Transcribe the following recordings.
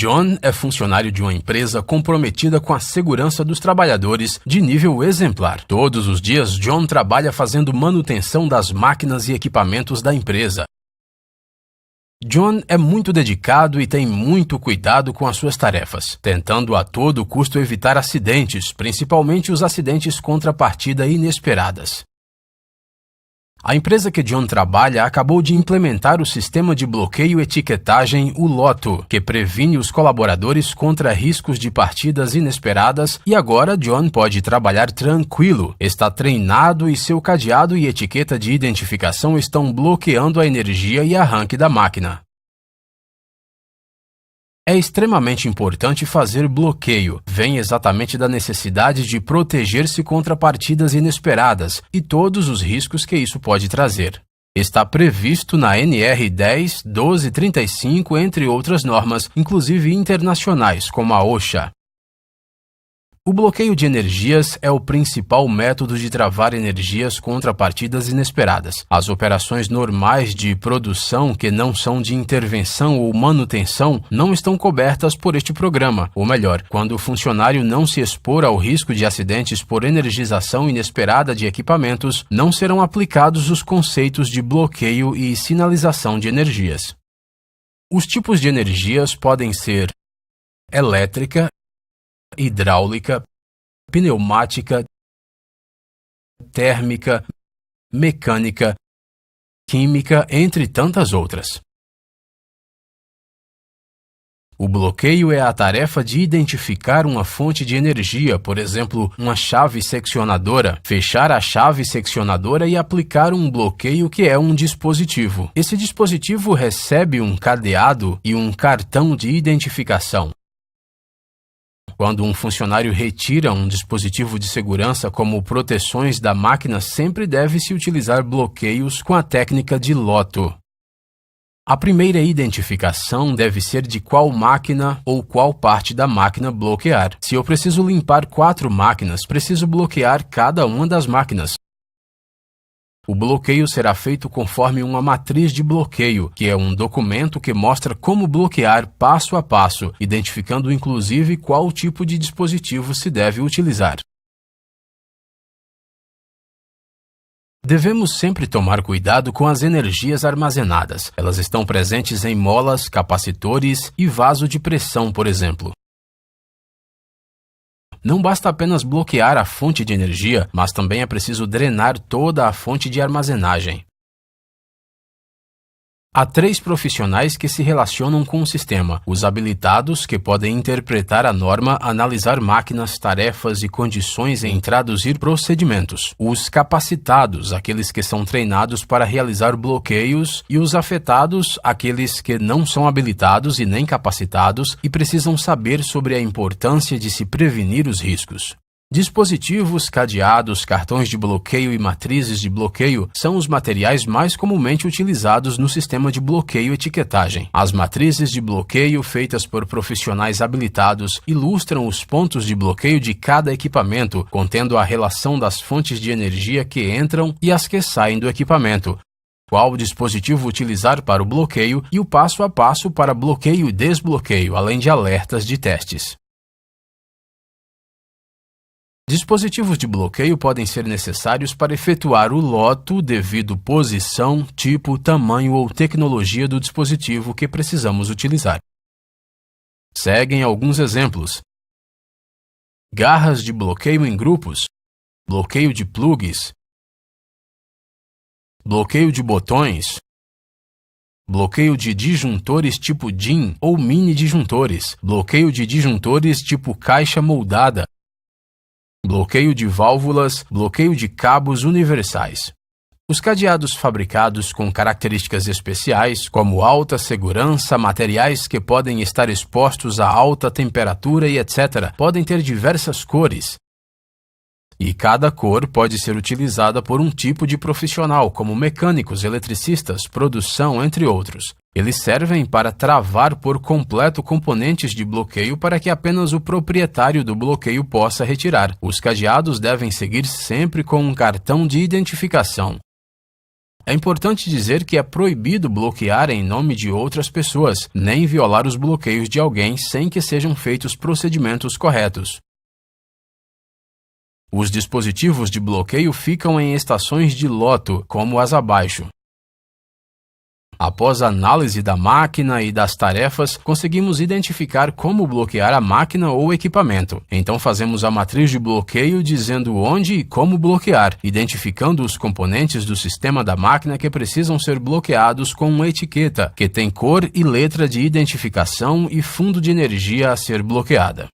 John é funcionário de uma empresa comprometida com a segurança dos trabalhadores de nível exemplar. Todos os dias, John trabalha fazendo manutenção das máquinas e equipamentos da empresa. John é muito dedicado e tem muito cuidado com as suas tarefas, tentando a todo custo evitar acidentes, principalmente os acidentes contra partida inesperadas. A empresa que John trabalha acabou de implementar o sistema de bloqueio e etiquetagem, o LOTO, que previne os colaboradores contra riscos de partidas inesperadas, e agora John pode trabalhar tranquilo. Está treinado e seu cadeado e etiqueta de identificação estão bloqueando a energia e arranque da máquina. É extremamente importante fazer bloqueio. Vem exatamente da necessidade de proteger-se contra partidas inesperadas e todos os riscos que isso pode trazer. Está previsto na NR 10, 1235, entre outras normas, inclusive internacionais, como a OSHA. O bloqueio de energias é o principal método de travar energias contra partidas inesperadas. As operações normais de produção que não são de intervenção ou manutenção não estão cobertas por este programa. Ou melhor, quando o funcionário não se expor ao risco de acidentes por energização inesperada de equipamentos, não serão aplicados os conceitos de bloqueio e sinalização de energias. Os tipos de energias podem ser elétrica, hidráulica, pneumática, térmica, mecânica, química, entre tantas outras. O bloqueio é a tarefa de identificar uma fonte de energia, por exemplo, uma chave seccionadora, fechar a chave seccionadora e aplicar um bloqueio que é um dispositivo. Esse dispositivo recebe um cadeado e um cartão de identificação. Quando um funcionário retira um dispositivo de segurança como proteções da máquina, sempre deve-se utilizar bloqueios com a técnica de LOTO. A primeira identificação deve ser de qual máquina ou qual parte da máquina bloquear. Se eu preciso limpar 4 máquinas, preciso bloquear cada uma das máquinas. O bloqueio será feito conforme uma matriz de bloqueio, que é um documento que mostra como bloquear passo a passo, identificando inclusive qual tipo de dispositivo se deve utilizar. Devemos sempre tomar cuidado com as energias armazenadas. Elas estão presentes em molas, capacitores e vaso de pressão, por exemplo. Não basta apenas bloquear a fonte de energia, mas também é preciso drenar toda a fonte de armazenagem. Há 3 profissionais que se relacionam com o sistema: os habilitados, que podem interpretar a norma, analisar máquinas, tarefas e condições em traduzir procedimentos; os capacitados, aqueles que são treinados para realizar bloqueios; e os afetados, aqueles que não são habilitados e nem capacitados e precisam saber sobre a importância de se prevenir os riscos. Dispositivos, cadeados, cartões de bloqueio e matrizes de bloqueio são os materiais mais comumente utilizados no sistema de bloqueio e etiquetagem. As matrizes de bloqueio, feitas por profissionais habilitados, ilustram os pontos de bloqueio de cada equipamento, contendo a relação das fontes de energia que entram e as que saem do equipamento, qual dispositivo utilizar para o bloqueio e o passo a passo para bloqueio e desbloqueio, além de alertas de testes. Dispositivos de bloqueio podem ser necessários para efetuar o LOTO devido posição, tipo, tamanho ou tecnologia do dispositivo que precisamos utilizar. Seguem alguns exemplos: garras de bloqueio em grupos, bloqueio de plugs, bloqueio de botões, bloqueio de disjuntores tipo DIN ou mini disjuntores, bloqueio de disjuntores tipo caixa moldada, bloqueio de válvulas, bloqueio de cabos universais. Os cadeados fabricados com características especiais, como alta segurança, materiais que podem estar expostos a alta temperatura e etc., podem ter diversas cores. E cada cor pode ser utilizada por um tipo de profissional, como mecânicos, eletricistas, produção, entre outros. Eles servem para travar por completo componentes de bloqueio para que apenas o proprietário do bloqueio possa retirar. Os cadeados devem seguir sempre com um cartão de identificação. É importante dizer que é proibido bloquear em nome de outras pessoas, nem violar os bloqueios de alguém sem que sejam feitos procedimentos corretos. Os dispositivos de bloqueio ficam em estações de loto, como as abaixo. Após a análise da máquina e das tarefas, conseguimos identificar como bloquear a máquina ou equipamento. Então fazemos a matriz de bloqueio dizendo onde e como bloquear, identificando os componentes do sistema da máquina que precisam ser bloqueados com uma etiqueta, que tem cor e letra de identificação e fundo de energia a ser bloqueada.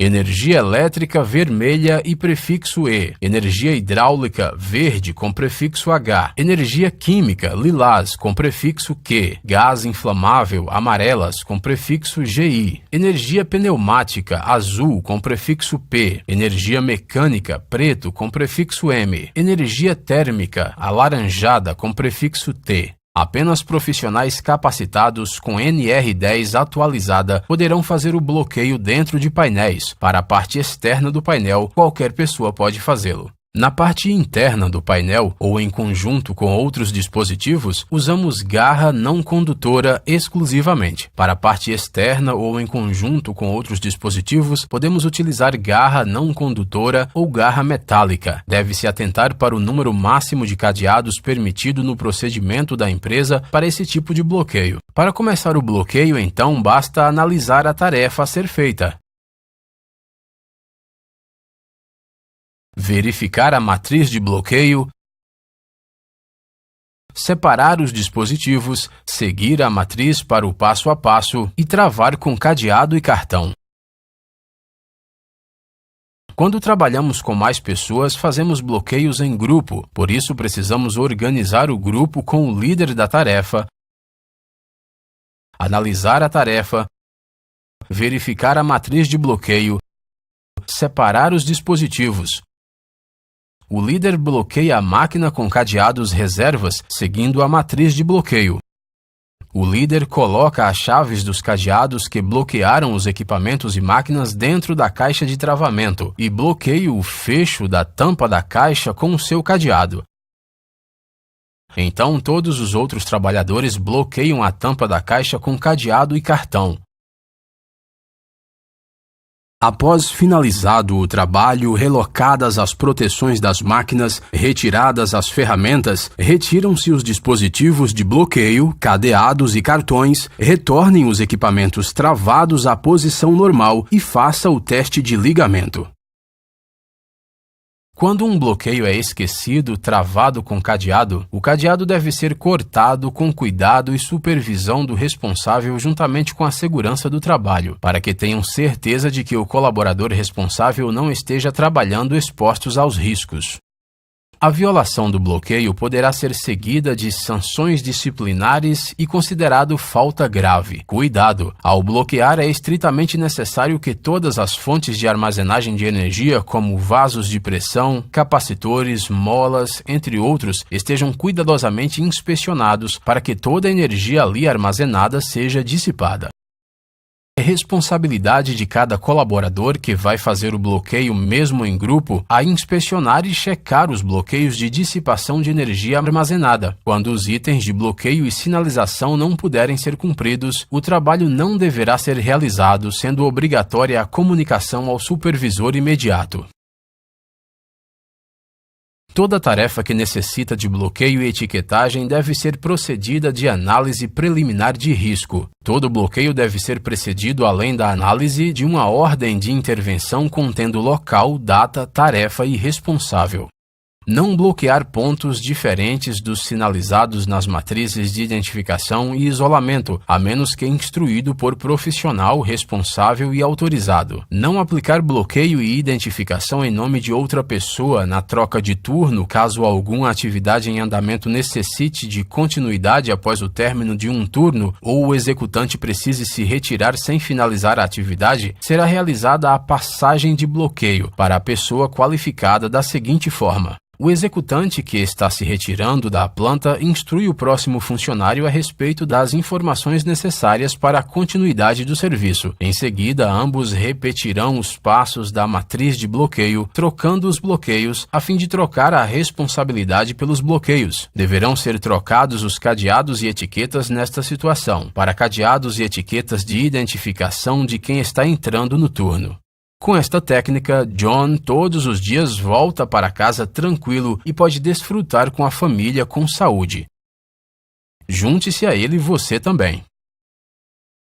Energia elétrica vermelha e prefixo E. Energia hidráulica verde com prefixo H. Energia química lilás com prefixo Q. Gás inflamável amarelas com prefixo GI. Energia pneumática azul com prefixo P. Energia mecânica preto com prefixo M. Energia térmica alaranjada com prefixo T. Apenas profissionais capacitados com NR10 atualizada poderão fazer o bloqueio dentro de painéis. Para a parte externa do painel, qualquer pessoa pode fazê-lo. Na parte interna do painel, ou em conjunto com outros dispositivos, usamos garra não condutora exclusivamente. Para a parte externa ou em conjunto com outros dispositivos, podemos utilizar garra não condutora ou garra metálica. Deve-se atentar para o número máximo de cadeados permitido no procedimento da empresa para esse tipo de bloqueio. Para começar o bloqueio, então, basta analisar a tarefa a ser feita. Verificar a matriz de bloqueio, separar os dispositivos, seguir a matriz para o passo a passo e travar com cadeado e cartão. Quando trabalhamos com mais pessoas, fazemos bloqueios em grupo, por isso precisamos organizar o grupo com o líder da tarefa, analisar a tarefa, verificar a matriz de bloqueio, separar os dispositivos. O líder bloqueia a máquina com cadeados reservas, seguindo a matriz de bloqueio. O líder coloca as chaves dos cadeados que bloquearam os equipamentos e máquinas dentro da caixa de travamento e bloqueia o fecho da tampa da caixa com o seu cadeado. Então, todos os outros trabalhadores bloqueiam a tampa da caixa com cadeado e cartão. Após finalizado o trabalho, relocadas as proteções das máquinas, retiradas as ferramentas, retiram-se os dispositivos de bloqueio, cadeados e cartões, retornem os equipamentos travados à posição normal e faça o teste de ligamento. Quando um bloqueio é esquecido, travado com cadeado, o cadeado deve ser cortado com cuidado e supervisão do responsável juntamente com a segurança do trabalho, para que tenham certeza de que o colaborador responsável não esteja trabalhando expostos aos riscos. A violação do bloqueio poderá ser seguida de sanções disciplinares e considerado falta grave. Cuidado! Ao bloquear, é estritamente necessário que todas as fontes de armazenagem de energia, como vasos de pressão, capacitores, molas, entre outros, estejam cuidadosamente inspecionados para que toda a energia ali armazenada seja dissipada. É responsabilidade de cada colaborador que vai fazer o bloqueio mesmo em grupo a inspecionar e checar os bloqueios de dissipação de energia armazenada. Quando os itens de bloqueio e sinalização não puderem ser cumpridos, o trabalho não deverá ser realizado, sendo obrigatória a comunicação ao supervisor imediato. Toda tarefa que necessita de bloqueio e etiquetagem deve ser procedida de análise preliminar de risco. Todo bloqueio deve ser precedido, além da análise, de uma ordem de intervenção contendo local, data, tarefa e responsável. Não bloquear pontos diferentes dos sinalizados nas matrizes de identificação e isolamento, a menos que instruído por profissional responsável e autorizado. Não aplicar bloqueio e identificação em nome de outra pessoa na troca de turno, caso alguma atividade em andamento necessite de continuidade após o término de um turno ou o executante precise se retirar sem finalizar a atividade, será realizada a passagem de bloqueio para a pessoa qualificada da seguinte forma: O executante que está se retirando da planta instrui o próximo funcionário a respeito das informações necessárias para a continuidade do serviço. Em seguida, ambos repetirão os passos da matriz de bloqueio, trocando os bloqueios, a fim de trocar a responsabilidade pelos bloqueios. Deverão ser trocados os cadeados e etiquetas nesta situação, para cadeados e etiquetas de identificação de quem está entrando no turno. Com esta técnica, John todos os dias volta para casa tranquilo e pode desfrutar com a família com saúde. Junte-se a ele você também.